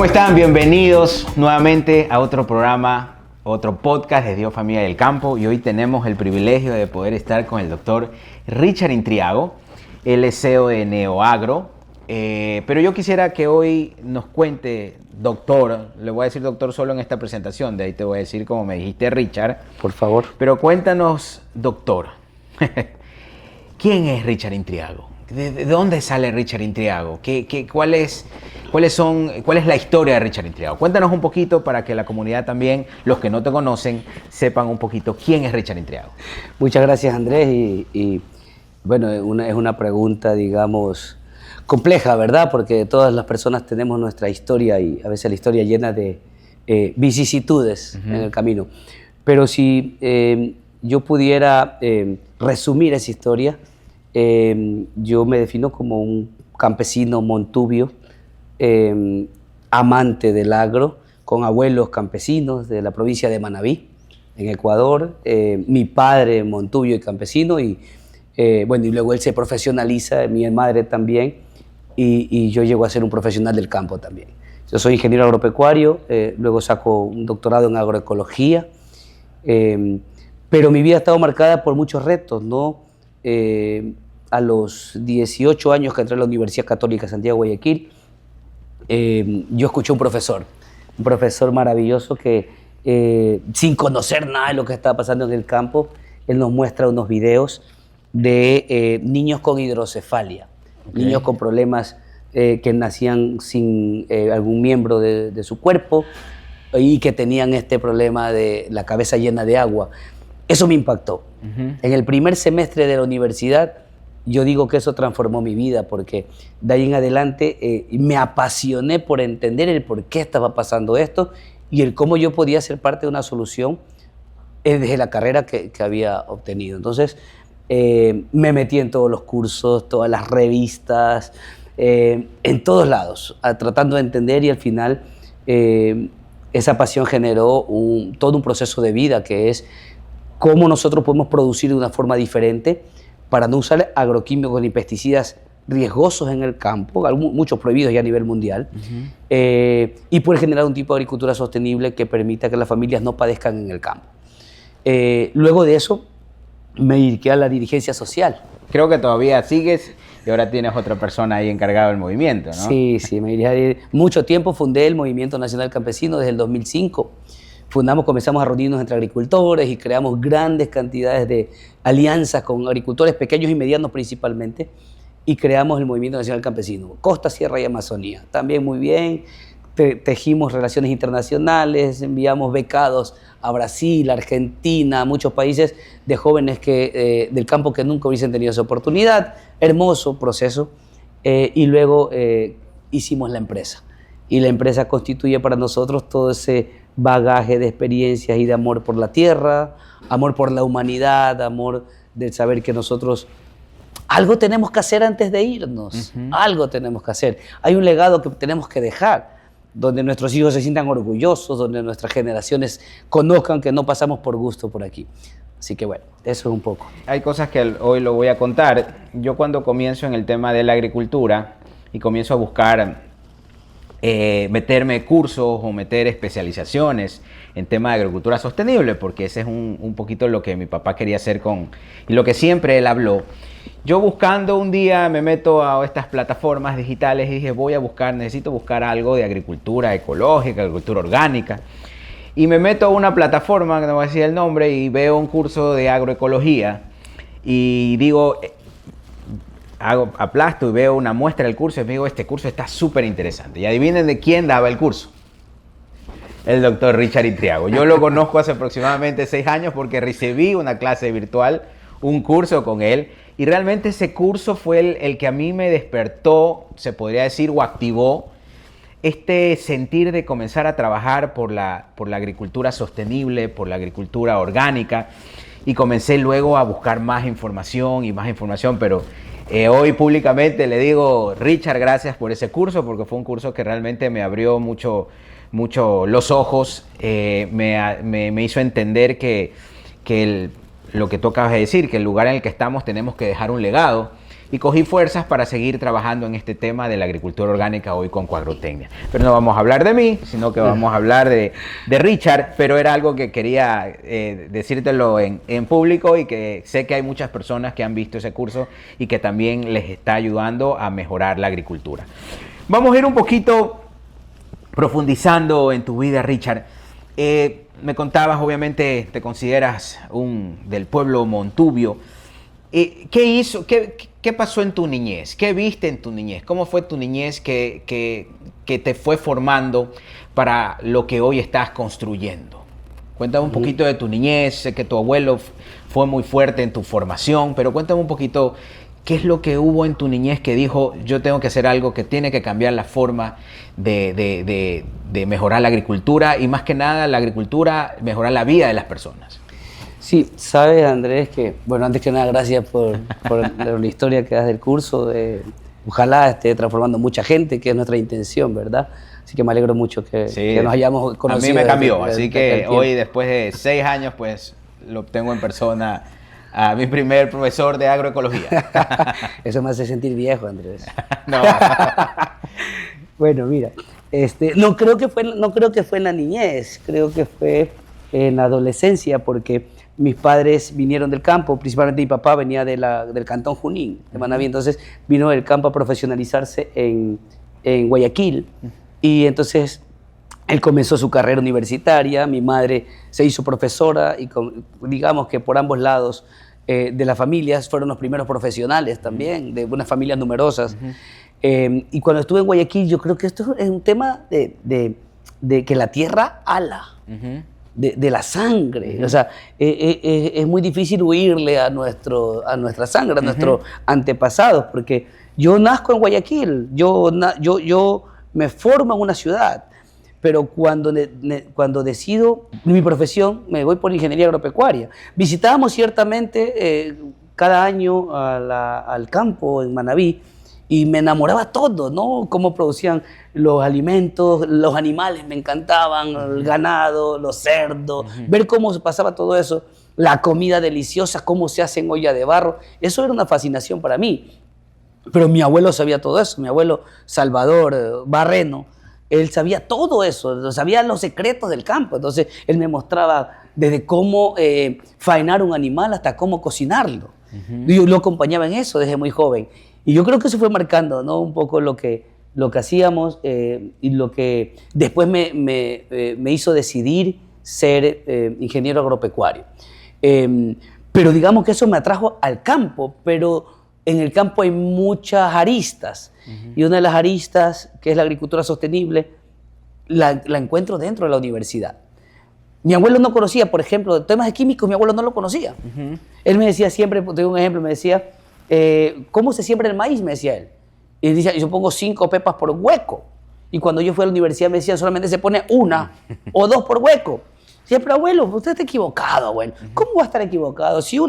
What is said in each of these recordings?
¿Cómo están? Bienvenidos nuevamente a otro programa, otro podcast de Dios Familia del Campo. Y hoy tenemos el privilegio de poder estar con el doctor Richard Intriago. Él es CEO de Neoagro. Pero yo quisiera que hoy nos cuente, doctor, le voy a decir doctor solo en esta presentación, de ahí te voy a decir como me dijiste Richard. Por favor. Pero cuéntanos, doctor, ¿quién es Richard Intriago? ¿De dónde sale Richard Intriago? ¿Cuál es la historia de Richard Intriago? Cuéntanos un poquito para que la comunidad también, los que no te conocen, sepan un poquito quién es Richard Intriago. Muchas gracias, Andrés. Bueno, es una pregunta, digamos, compleja, ¿verdad? Porque todas las personas tenemos nuestra historia y a veces la historia llena de vicisitudes en el camino. Pero si yo pudiera resumir esa historia, yo me defino como un campesino montubio, amante del agro, con abuelos campesinos de la provincia de Manabí, en Ecuador. Mi padre montubio y campesino, y luego él se profesionaliza, mi madre también, y yo llego a ser un profesional del campo también. Yo soy ingeniero agropecuario, luego saco un doctorado en agroecología, pero mi vida ha estado marcada por muchos retos, ¿no? A los 18 años que entré a la Universidad Católica Santiago Guayaquil, yo escuché un profesor maravilloso que sin conocer nada de lo que estaba pasando en el campo, él nos muestra unos videos de niños con hidrocefalia, niños con problemas que nacían sin algún miembro de su cuerpo y que tenían este problema de la cabeza llena de agua. Eso me impactó. En el primer semestre de la universidad, yo digo que eso transformó mi vida, porque de ahí en adelante me apasioné por entender el por qué estaba pasando esto y el cómo yo podía ser parte de una solución desde la carrera que había obtenido. Entonces, me metí en todos los cursos, todas las revistas, en todos lados, tratando de entender, y al final esa pasión generó todo un proceso de vida, que es cómo nosotros podemos producir de una forma diferente para no usar agroquímicos ni pesticidas riesgosos en el campo, muchos prohibidos ya a nivel mundial, y poder generar un tipo de agricultura sostenible que permita que las familias no padezcan en el campo. Luego de eso, me dediqué a la dirigencia social. Creo que todavía sigues y ahora tienes otra persona ahí encargada del movimiento, ¿no? Sí, me dirigí mucho tiempo. Fundé el Movimiento Nacional Campesino desde el 2005. Comenzamos a reunirnos entre agricultores y creamos grandes cantidades de alianzas con agricultores pequeños y medianos principalmente, y creamos el Movimiento Nacional Campesino, Costa, Sierra y Amazonía. También muy bien, tejimos relaciones internacionales, enviamos becados a Brasil, Argentina, a muchos países de jóvenes del campo que nunca hubiesen tenido esa oportunidad. Hermoso proceso. Y luego hicimos la empresa. Y la empresa constituye para nosotros todo ese bagaje de experiencias y de amor por la tierra, amor por la humanidad, amor del saber que nosotros algo tenemos que hacer antes de irnos, algo tenemos que hacer. Hay un legado que tenemos que dejar, donde nuestros hijos se sientan orgullosos, donde nuestras generaciones conozcan que no pasamos por gusto por aquí. Así que bueno, eso es un poco. Hay cosas que hoy lo voy a contar. Yo cuando comienzo en el tema de la agricultura y comienzo a buscar meterme cursos o meter especializaciones en tema de agricultura sostenible, porque ese es un poquito lo que mi papá quería hacer y lo que siempre él habló. Yo buscando un día me meto a estas plataformas digitales y dije necesito buscar algo de agricultura ecológica, agricultura orgánica, y me meto a una plataforma, que no voy a decir el nombre, y veo un curso de agroecología y digo, aplasto y veo una muestra del curso y me digo, este curso está súper interesante. Y adivinen de quién daba el curso. El doctor Richard Intriago. Yo lo conozco hace aproximadamente 6 años porque recibí una clase virtual, un curso con él, y realmente ese curso fue el que a mí me despertó, se podría decir, o activó este sentir de comenzar a trabajar por la agricultura sostenible, por la agricultura orgánica, y comencé luego a buscar más información, pero hoy públicamente le digo, Richard, gracias por ese curso, porque fue un curso que realmente me abrió mucho los ojos, me hizo entender que lo que tú acabas de decir, que el lugar en el que estamos tenemos que dejar un legado, y cogí fuerzas para seguir trabajando en este tema de la agricultura orgánica hoy con Coagrotecnia. Pero no vamos a hablar de mí, sino que vamos a hablar de Richard, pero era algo que quería decírtelo en público y que sé que hay muchas personas que han visto ese curso y que también les está ayudando a mejorar la agricultura. Vamos a ir un poquito profundizando en tu vida, Richard. Me contabas, obviamente, te consideras del pueblo Montubio. ¿Qué hizo? ¿Qué pasó en tu niñez? ¿Qué viste en tu niñez? ¿Cómo fue tu niñez que te fue formando para lo que hoy estás construyendo? Cuéntame un poquito de tu niñez. Sé que tu abuelo fue muy fuerte en tu formación, pero cuéntame un poquito qué es lo que hubo en tu niñez que dijo, yo tengo que hacer algo que tiene que cambiar la forma de mejorar la agricultura y más que nada la agricultura, mejorar la vida de las personas. Sí, sabes, Andrés, que, bueno, antes que nada, gracias por la historia que das del curso. Ojalá esté transformando mucha gente, que es nuestra intención, ¿verdad? Así que me alegro mucho que nos hayamos conocido. A mí me cambió, así que hoy, después de 6 años, pues lo tengo en persona a mi primer profesor de agroecología. Eso me hace sentir viejo, Andrés. No. Bueno, mira, no creo que fue en la niñez, creo que fue en la adolescencia, porque mis padres vinieron del campo, principalmente mi papá venía del Cantón Junín, de Manabí, entonces vino del campo a profesionalizarse en Guayaquil, y entonces él comenzó su carrera universitaria, mi madre se hizo profesora, y digamos que por ambos lados de las familias fueron los primeros profesionales también, de unas familias numerosas. Y cuando estuve en Guayaquil, yo creo que esto es un tema de que la tierra ala. De la sangre, o sea, es muy difícil huirle a nuestra sangre, a nuestros antepasados, porque yo nazco en Guayaquil, yo me formo en una ciudad, pero cuando decido mi profesión, me voy por ingeniería agropecuaria. Visitábamos ciertamente cada año al campo en Manabí, y me enamoraba todo, ¿no? Cómo producían los alimentos, los animales me encantaban, el ganado, los cerdos, ver cómo se pasaba todo eso, la comida deliciosa, cómo se hace en olla de barro, eso era una fascinación para mí. Pero mi abuelo sabía todo eso, mi abuelo Salvador Barreno, él sabía todo eso, sabía los secretos del campo, entonces él me mostraba desde cómo faenar un animal hasta cómo cocinarlo. Yo lo acompañaba en eso desde muy joven. Y yo creo que eso fue marcando, ¿no? Un poco lo que hacíamos y lo que después me hizo decidir ser ingeniero agropecuario. Pero digamos que eso me atrajo al campo, pero en el campo hay muchas aristas. Y una de las aristas, que es la agricultura sostenible, la encuentro dentro de la universidad. Mi abuelo no conocía, por ejemplo, temas de químicos, mi abuelo no lo conocía. Él me decía siempre, te doy un ejemplo, me decía, ¿cómo se siembra el maíz? Me decía él. Y decía, yo pongo 5 pepas por hueco. Y cuando yo fui a la universidad me decían, solamente se pone 1 o 2 por hueco. Siempre, abuelo, usted está equivocado, abuelo. ¿Cómo va a estar equivocado? Si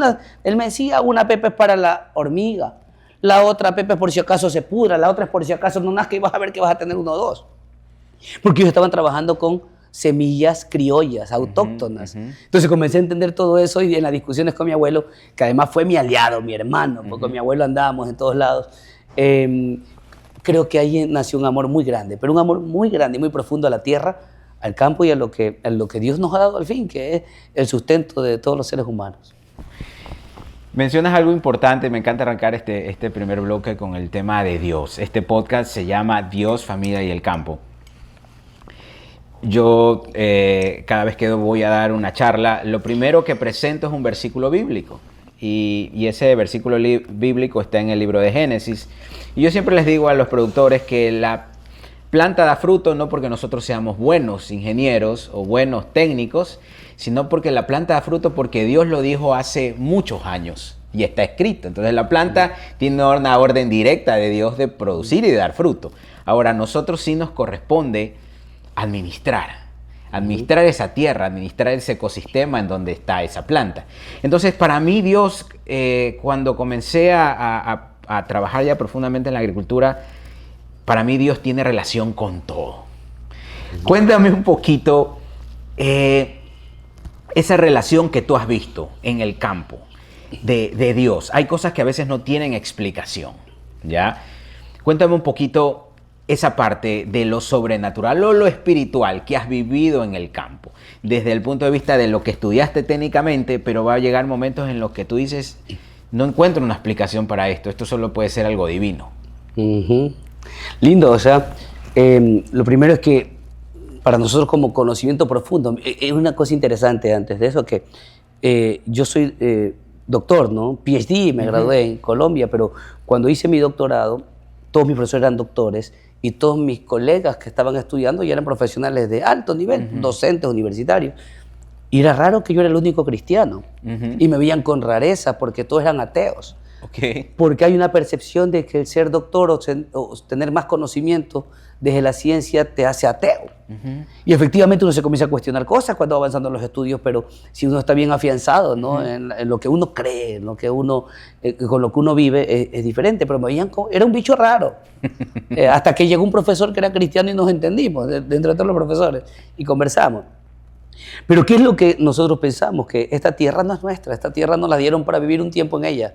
él me decía, una pepa es para la hormiga, la otra pepa es por si acaso se pudra, la otra es por si acaso no nazca y vas a ver que vas a tener 1 o 2. Porque ellos estaban trabajando con semillas criollas, autóctonas. Entonces comencé a entender todo eso y en las discusiones con mi abuelo, que además fue mi aliado, mi hermano, porque con mi abuelo andábamos en todos lados, creo que ahí nació un amor muy grande, pero un amor muy grande y muy profundo a la tierra, al campo y a lo que Dios nos ha dado al fin, que es el sustento de todos los seres humanos. Mencionas algo importante, me encanta arrancar este primer bloque con el tema de Dios. Este podcast se llama Dios, Familia y el Campo. Yo cada vez que voy a dar una charla, lo primero que presento es un versículo bíblico. Y ese versículo bíblico está en el libro de Génesis. Y yo siempre les digo a los productores que la planta da fruto no porque nosotros seamos buenos ingenieros o buenos técnicos, sino porque la planta da fruto porque Dios lo dijo hace muchos años y está escrito. Entonces la planta tiene una orden directa de Dios de producir y de dar fruto. Ahora, a nosotros sí nos corresponde administrar esa tierra, administrar ese ecosistema en donde está esa planta. Entonces, para mí Dios, cuando comencé a trabajar ya profundamente en la agricultura, para mí Dios tiene relación con todo. Cuéntame un poquito esa relación que tú has visto en el campo. de Dios. Hay cosas que a veces no tienen explicación, ¿ya? Cuéntame un poquito esa parte de lo sobrenatural o lo espiritual que has vivido en el campo, desde el punto de vista de lo que estudiaste técnicamente, pero va a llegar momentos en los que tú dices, no encuentro una explicación para esto solo puede ser algo divino. Lindo, o sea, lo primero es que para nosotros como conocimiento profundo, es una cosa interesante antes de eso, que yo soy doctor, ¿no? PhD, me gradué en Colombia, pero cuando hice mi doctorado, todos mis profesores eran doctores y todos mis colegas que estaban estudiando ya eran profesionales de alto nivel, docentes universitarios. Y era raro que yo era el único cristiano. Y me veían con rareza porque todos eran ateos. Porque hay una percepción de que el ser doctor o tener más conocimiento desde la ciencia te hace ateo. Y efectivamente uno se comienza a cuestionar cosas cuando va avanzando en los estudios, pero si uno está bien afianzado, ¿no? en lo que uno cree, en lo que uno, con lo que uno vive, es diferente. Pero me veían como, era un bicho raro. Hasta que llegó un profesor que era cristiano y nos entendimos, dentro de todos los profesores, y conversamos. Pero ¿qué es lo que nosotros pensamos? Que esta tierra no es nuestra, esta tierra nos la dieron para vivir un tiempo en ella.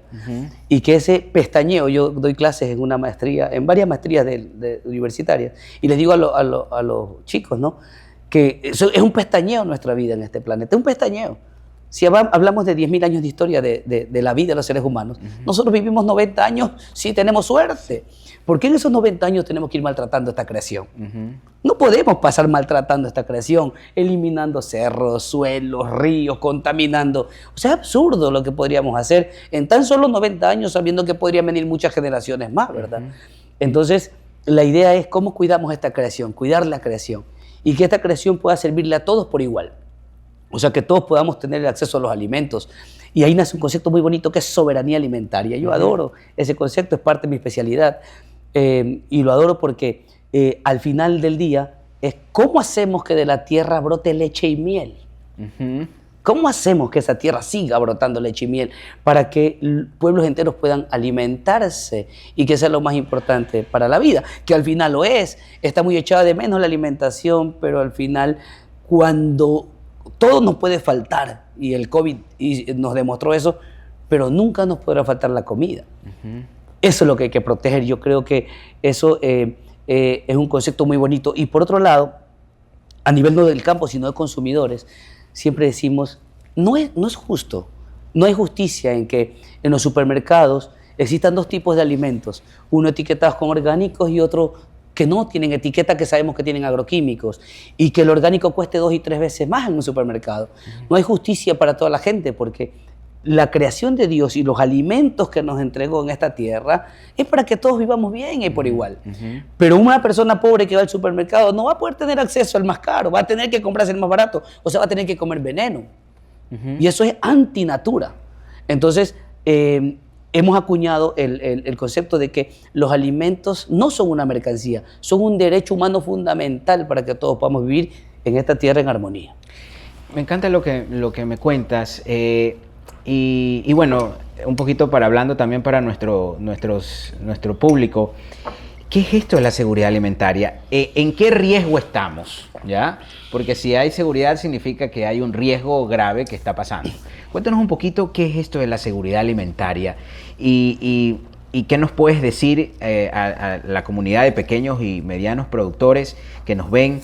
Y que ese pestañeo, yo doy clases en una maestría, en varias maestrías universitarias, y les digo a los chicos, ¿no? Que eso es un pestañeo nuestra vida en este planeta, es un pestañeo. Si hablamos de 10.000 años de historia de la vida de los seres humanos, nosotros vivimos 90 años si tenemos suerte. ¿Por qué en esos 90 años tenemos que ir maltratando esta creación? No podemos pasar maltratando esta creación, eliminando cerros, suelos, ríos, contaminando. O sea, es absurdo lo que podríamos hacer en tan solo 90 años, sabiendo que podrían venir muchas generaciones más, ¿verdad? Entonces, la idea es cómo cuidamos esta creación, cuidar la creación, y que esta creación pueda servirle a todos por igual. O sea, que todos podamos tener el acceso a los alimentos. Y ahí nace un concepto muy bonito que es soberanía alimentaria. Yo adoro ese concepto, es parte de mi especialidad. Y lo adoro porque al final del día es cómo hacemos que de la tierra brote leche y miel. ¿Cómo hacemos que esa tierra siga brotando leche y miel para que pueblos enteros puedan alimentarse y que sea lo más importante para la vida? Que al final lo es. Está muy echada de menos la alimentación, pero al final cuando todo nos puede faltar, y el COVID nos demostró eso, pero nunca nos podrá faltar la comida. Eso es lo que hay que proteger. Yo creo que eso es un concepto muy bonito. Y por otro lado, a nivel no del campo, sino de consumidores, siempre decimos, no es justo, no hay justicia en que en los supermercados existan dos tipos de alimentos, uno etiquetados como orgánicos y otro que no tienen etiqueta, que sabemos que tienen agroquímicos, y que el orgánico cueste 2 y 3 veces más en un supermercado. No hay justicia para toda la gente, porque la creación de Dios y los alimentos que nos entregó en esta tierra es para que todos vivamos bien y por igual. Pero una persona pobre que va al supermercado no va a poder tener acceso al más caro, va a tener que comprarse el más barato, o sea, va a tener que comer veneno. Y eso es antinatura. Entonces, hemos acuñado el concepto de que los alimentos no son una mercancía, son un derecho humano fundamental para que todos podamos vivir en esta tierra en armonía. Me encanta lo que me cuentas. Y bueno, un poquito hablando también para nuestro público, ¿qué es esto de la seguridad alimentaria? ¿En qué riesgo estamos? ¿Ya? Porque si hay seguridad significa que hay un riesgo grave que está pasando. Cuéntanos un poquito qué es esto de la seguridad alimentaria y qué nos puedes decir a la comunidad de pequeños y medianos productores que nos ven.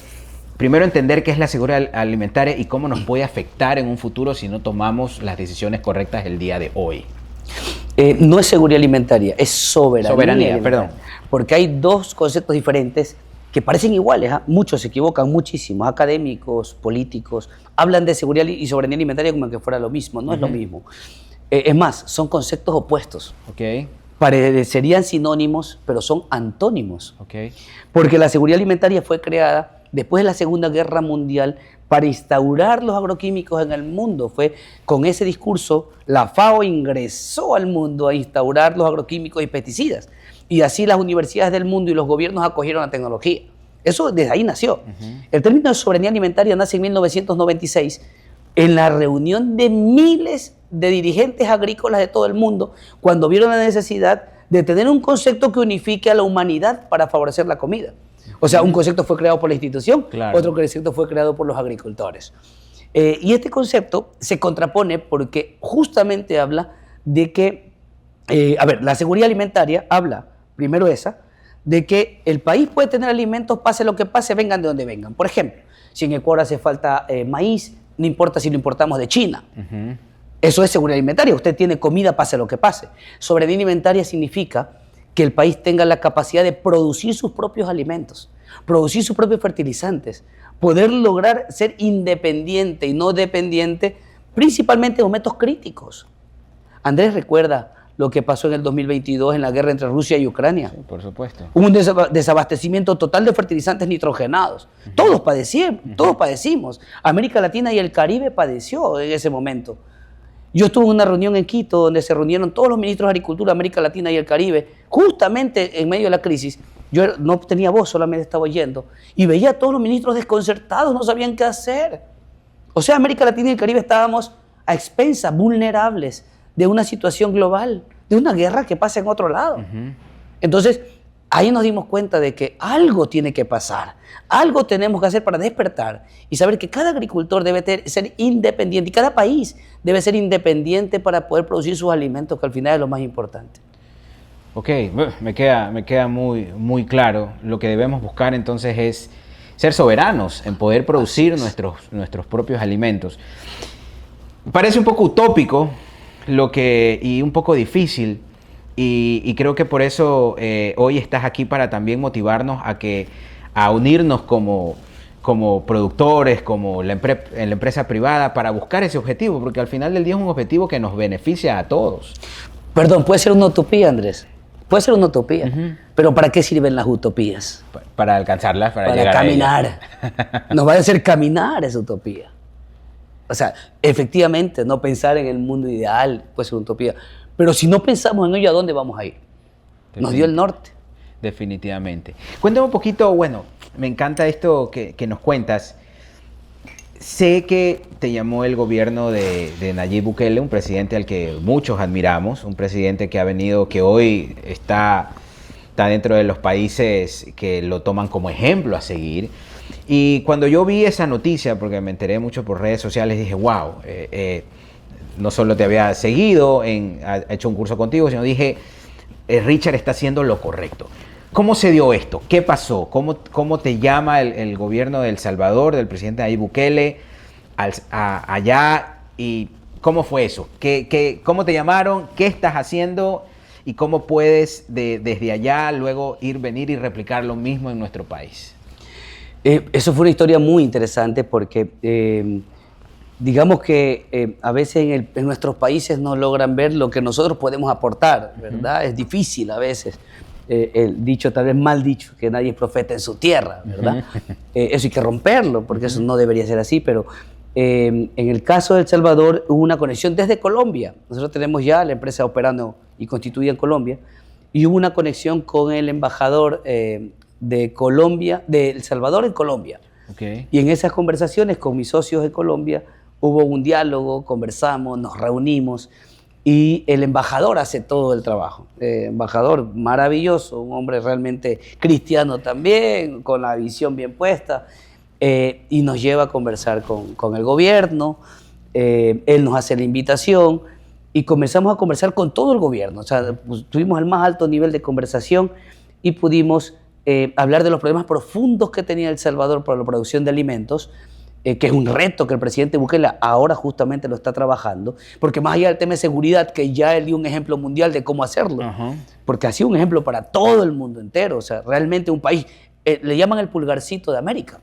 Primero, entender qué es la seguridad alimentaria y cómo nos puede afectar en un futuro si no tomamos las decisiones correctas el día de hoy. No es seguridad alimentaria, es soberanía perdón. Porque hay dos conceptos diferentes que parecen iguales. Muchos se equivocan, muchísimos. Académicos, políticos, hablan de seguridad y soberanía alimentaria como que fuera lo mismo. No es lo mismo. Es más, son conceptos opuestos. Parecerían sinónimos, pero son antónimos. Porque la seguridad alimentaria fue creada después de la Segunda Guerra Mundial para instaurar los agroquímicos en el mundo. Fue con ese discurso, la FAO ingresó al mundo a instaurar los agroquímicos y pesticidas. Y así las universidades del mundo y los gobiernos acogieron la tecnología. Eso desde ahí nació. El término de soberanía alimentaria nace en 1996 en la reunión de miles de dirigentes agrícolas de todo el mundo, cuando vieron la necesidad de tener un concepto que unifique a la humanidad para favorecer la comida. O sea, un concepto fue creado por la institución, otro concepto fue creado por los agricultores. Y este concepto se contrapone porque justamente habla de que, a ver, la seguridad alimentaria habla, primero esa, de que el país puede tener alimentos, pase lo que pase, vengan de donde vengan. Por ejemplo, si en Ecuador hace falta maíz, no importa si lo importamos de China. Eso es seguridad alimentaria. Usted tiene comida, pase lo que pase. Soberanía alimentaria significa que el país tenga la capacidad de producir sus propios alimentos, producir sus propios fertilizantes, poder lograr ser independiente y no dependiente, principalmente en momentos críticos. Andrés recuerda lo que pasó en el 2022 en la guerra entre Rusia y Ucrania. Sí, por supuesto. Hubo un desabastecimiento total de fertilizantes nitrogenados. Todos padecimos. América Latina y el Caribe padeció en ese momento. Yo estuve en una reunión en Quito donde se reunieron todos los ministros de Agricultura de América Latina y el Caribe, justamente en medio de la crisis. Yo no tenía voz, solamente estaba oyendo. Y veía a todos los ministros desconcertados, no sabían qué hacer. O sea, América Latina y el Caribe estábamos a expensas, vulnerables de una situación global, de una guerra que pasa en otro lado. Entonces, ahí nos dimos cuenta de que algo tiene que pasar, algo tenemos que hacer para despertar y saber que cada agricultor debe ser independiente y cada país debe ser independiente para poder producir sus alimentos, que al final es lo más importante. Ok, me queda muy, muy claro. Lo que debemos buscar entonces es ser soberanos en poder producir nuestros propios alimentos. Parece un poco utópico y un poco difícil, y creo que por eso hoy estás aquí para también motivarnos a unirnos como productores, como en la empresa privada, para buscar ese objetivo, porque al final del día es un objetivo que nos beneficia a todos. Perdón, puede ser una utopía, Andrés. Puede ser una utopía. Pero ¿para qué sirven las utopías? Para alcanzarlas, para llegar caminar. a ellas. Nos va a hacer caminar esa utopía. O sea, efectivamente, no pensar en el mundo ideal puede ser una utopía. Pero si no pensamos en ello, ¿a dónde vamos a ir? Nos dio el norte. Definitivamente. Cuéntame un poquito, bueno, me encanta esto que nos cuentas. Sé que te llamó el gobierno de Nayib Bukele, un presidente al que muchos admiramos, un presidente que ha venido, que hoy está dentro de los países que lo toman como ejemplo a seguir. Y cuando yo vi esa noticia, porque me enteré mucho por redes sociales, dije, wow, no solo te había seguido, ha hecho un curso contigo, sino dije, Richard está haciendo lo correcto. ¿Cómo se dio esto? ¿Qué pasó? ¿Cómo te llama el gobierno de El Salvador, del presidente Nayib Bukele, allá? ¿Y cómo fue eso? ¿Cómo te llamaron? ¿Qué estás haciendo? ¿Y cómo puedes desde allá luego venir y replicar lo mismo en nuestro país? Eso fue una historia muy interesante porque digamos que a veces en nuestros países no logran ver lo que nosotros podemos aportar, ¿verdad? Es difícil a veces. El dicho, tal vez mal dicho, que nadie es profeta en su tierra, ¿verdad? Eso hay que romperlo, porque eso no debería ser así, pero en el caso de El Salvador hubo una conexión desde Colombia. Nosotros tenemos ya la empresa operando y constituida en Colombia, y hubo una conexión con el embajador de Colombia, de El Salvador en Colombia. Okay. Y en esas conversaciones con mis socios de Colombia hubo un diálogo, conversamos, nos reunimos, y el embajador hace todo el trabajo. Embajador maravilloso, un hombre realmente cristiano también, con la visión bien puesta, y nos lleva a conversar con el gobierno. Él nos hace la invitación y comenzamos a conversar con todo el gobierno. O sea, pues, tuvimos el más alto nivel de conversación y pudimos hablar de los problemas profundos que tenía El Salvador por la producción de alimentos, que es un reto que el presidente Bukele ahora justamente lo está trabajando, porque más allá del tema de seguridad, que ya él dio un ejemplo mundial de cómo hacerlo, porque ha sido un ejemplo para todo el mundo entero. O sea, realmente un país, le llaman el pulgarcito de América,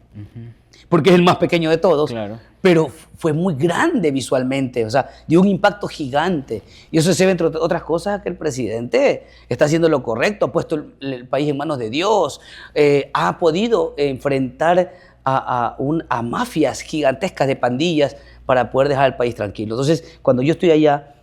porque es el más pequeño de todos, claro, pero fue muy grande visualmente, o sea, dio un impacto gigante. Y eso se ve, entre otras cosas, que el presidente está haciendo lo correcto, ha puesto el país en manos de Dios, ha podido enfrentar a mafias gigantescas de pandillas para poder dejar el país tranquilo. Entonces, cuando yo estoy allá,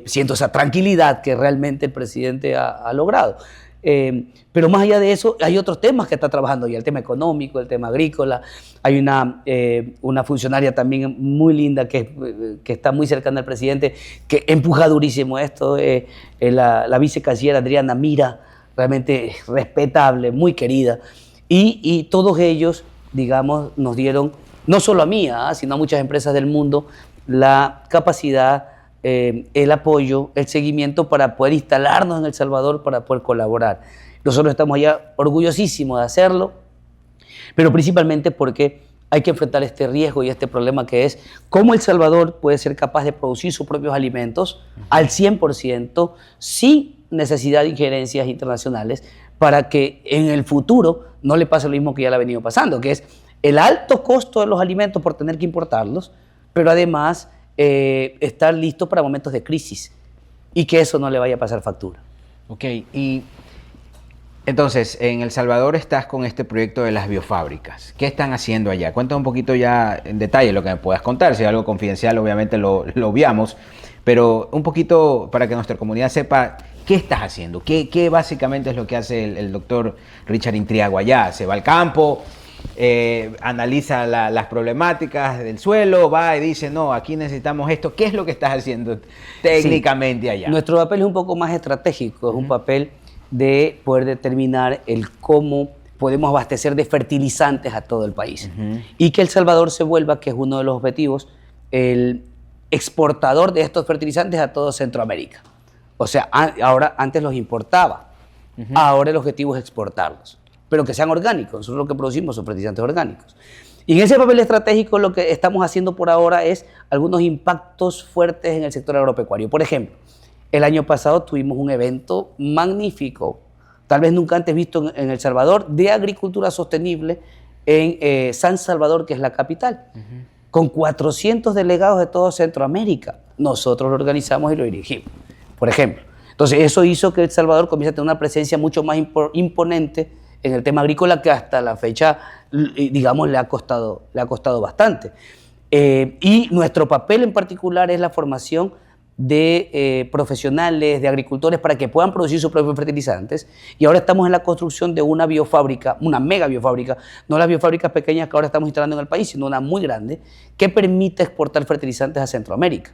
siento esa tranquilidad que realmente el presidente ha logrado. Pero más allá de eso, hay otros temas que está trabajando ya, el tema económico, el tema agrícola. Hay una funcionaria también muy linda que está muy cercana al presidente, que empuja durísimo esto, la vicecanciller Adriana Mira, realmente respetable, muy querida. Y todos ellos, digamos, nos dieron, no solo a mí, sino a muchas empresas del mundo, la capacidad el apoyo, el seguimiento para poder instalarnos en El Salvador, para poder colaborar. Nosotros estamos allá orgullosísimos de hacerlo, pero principalmente porque hay que enfrentar este riesgo y este problema que es cómo El Salvador puede ser capaz de producir sus propios alimentos al 100% sin necesidad de injerencias internacionales para que en el futuro no le pase lo mismo que ya le ha venido pasando, que es el alto costo de los alimentos por tener que importarlos, pero además estar listo para momentos de crisis y que eso no le vaya a pasar factura. Ok, y entonces, en El Salvador estás con este proyecto de las biofábricas. ¿Qué están haciendo allá? Cuéntame un poquito ya en detalle lo que me puedas contar. Si es algo confidencial, obviamente lo obviamos, pero un poquito para que nuestra comunidad sepa qué estás haciendo, qué básicamente es lo que hace el doctor Richard Intriago allá. Se va al campo, analiza las problemáticas del suelo, va y dice, no, aquí necesitamos esto. ¿Qué es lo que estás haciendo técnicamente allá? Nuestro papel es un poco más estratégico, es un papel de poder determinar el cómo podemos abastecer de fertilizantes a todo el país. Y que El Salvador se vuelva, que es uno de los objetivos, el exportador de estos fertilizantes a todo Centroamérica. O sea, ahora antes los importaba, ahora el objetivo es exportarlos, pero que sean orgánicos. Nosotros lo que producimos son fertilizantes orgánicos. Y en ese papel estratégico lo que estamos haciendo por ahora es algunos impactos fuertes en el sector agropecuario. Por ejemplo, el año pasado tuvimos un evento magnífico, tal vez nunca antes visto en El Salvador, de agricultura sostenible en San Salvador, que es la capital, con 400 delegados de todo Centroamérica. Nosotros lo organizamos y lo dirigimos, por ejemplo. Entonces, eso hizo que El Salvador comience a tener una presencia mucho más imponente en el tema agrícola, que hasta la fecha, digamos, le ha costado bastante. Y nuestro papel en particular es la formación de profesionales, de agricultores, para que puedan producir sus propios fertilizantes. Y ahora estamos en la construcción de una biofábrica, una mega biofábrica, no las biofábricas pequeñas que ahora estamos instalando en el país, sino una muy grande, que permite exportar fertilizantes a Centroamérica.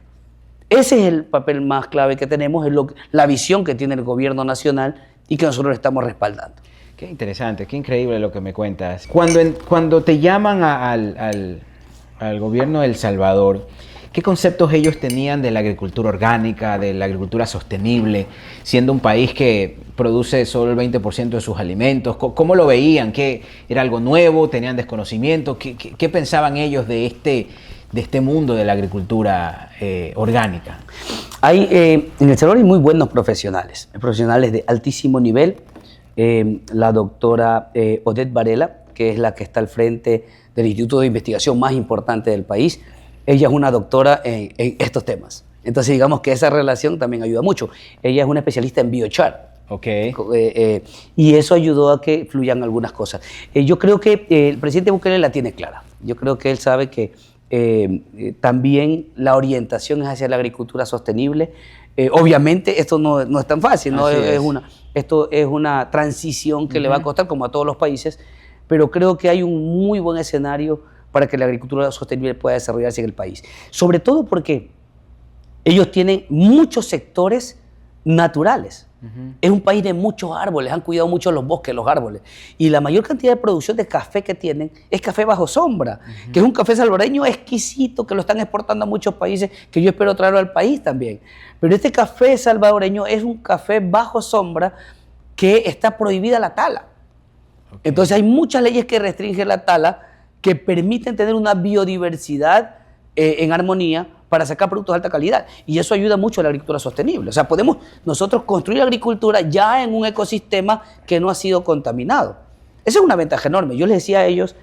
Ese es el papel más clave que tenemos, es la visión que tiene el gobierno nacional y que nosotros estamos respaldando. Qué interesante, qué increíble lo que me cuentas. Cuando te llaman al gobierno de El Salvador, ¿qué conceptos ellos tenían de la agricultura orgánica, de la agricultura sostenible, siendo un país que produce solo el 20% de sus alimentos? ¿Cómo lo veían? ¿Qué era algo nuevo? ¿Tenían desconocimiento? ¿Qué pensaban ellos de este mundo de la agricultura orgánica? En El Salvador hay muy buenos profesionales de altísimo nivel. La doctora Odette Varela, que es la que está al frente del instituto de investigación más importante del país, ella es una doctora en estos temas. Entonces, digamos que esa relación también ayuda mucho. Ella es una especialista en biochar. Okay. Y eso ayudó a que fluyan algunas cosas. Yo creo que el presidente Bukele la tiene clara. Yo creo que él sabe que también la orientación es hacia la agricultura sostenible. Obviamente, esto no es tan fácil, ¿no? Esto es una transición que le va a costar, como a todos los países, pero creo que hay un muy buen escenario para que la agricultura sostenible pueda desarrollarse en el país. Sobre todo porque ellos tienen muchos sectores naturales. Es un país de muchos árboles, han cuidado mucho los bosques, los árboles. Y la mayor cantidad de producción de café que tienen es café bajo sombra, que es un café salvadoreño exquisito, que lo están exportando a muchos países, que yo espero traerlo al país también. Pero este café salvadoreño es un café bajo sombra que está prohibida la tala. Okay. Entonces hay muchas leyes que restringen la tala, que permiten tener una biodiversidad en armonía para sacar productos de alta calidad. Y eso ayuda mucho a la agricultura sostenible. O sea, podemos nosotros construir agricultura ya en un ecosistema que no ha sido contaminado. Esa es una ventaja enorme. Yo les decía a ellos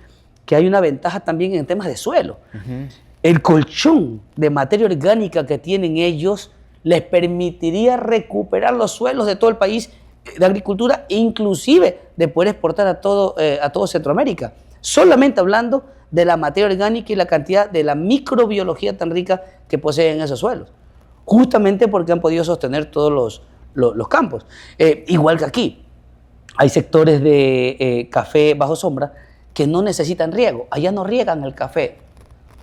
que hay una ventaja también en temas de suelo. El colchón de materia orgánica que tienen ellos les permitiría recuperar los suelos de todo el país de agricultura, inclusive de poder exportar a todo Centroamérica. Solamente hablando de la materia orgánica y la cantidad de la microbiología tan rica que poseen esos suelos, justamente porque han podido sostener todos los campos. Igual que aquí, hay sectores de café bajo sombra que no necesitan riego. Allá no riegan el café,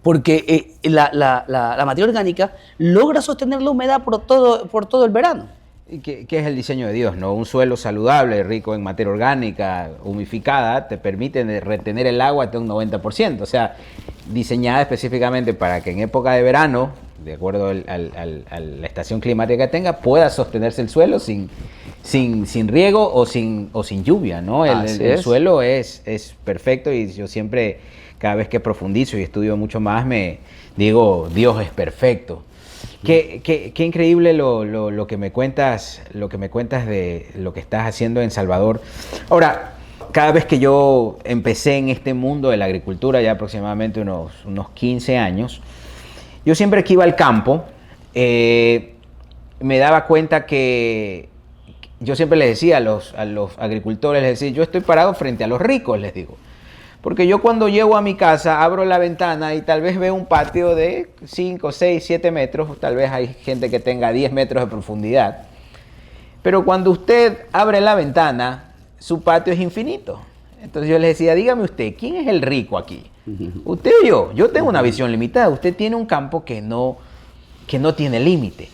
porque la materia orgánica logra sostener la humedad por todo el verano. ¿Qué es el diseño de Dios, ¿no? Un suelo saludable, rico en materia orgánica, humificada, te permite retener el agua hasta un 90%. O sea, diseñada específicamente para que en época de verano de acuerdo a la estación climática que tenga, pueda sostenerse el suelo sin riego o sin lluvia, ¿no? El suelo es perfecto y yo siempre, cada vez que profundizo y estudio mucho más, me digo, Dios es perfecto. Qué increíble lo que me cuentas, de lo que estás haciendo en Salvador. Ahora, cada vez que yo empecé en este mundo de la agricultura, ya aproximadamente unos 15 años, yo siempre que iba al campo, me daba cuenta que yo siempre les decía a los agricultores, les decía, yo estoy parado frente a los ricos, les digo. Porque yo cuando llego a mi casa, abro la ventana y tal vez veo un patio de 5, 6, 7 metros, tal vez hay gente que tenga 10 metros de profundidad. Pero cuando usted abre la ventana, su patio es infinito. Entonces yo les decía, dígame usted, ¿quién es el rico aquí? ¿Usted o yo? Yo tengo una visión limitada, usted tiene un campo que no tiene límite.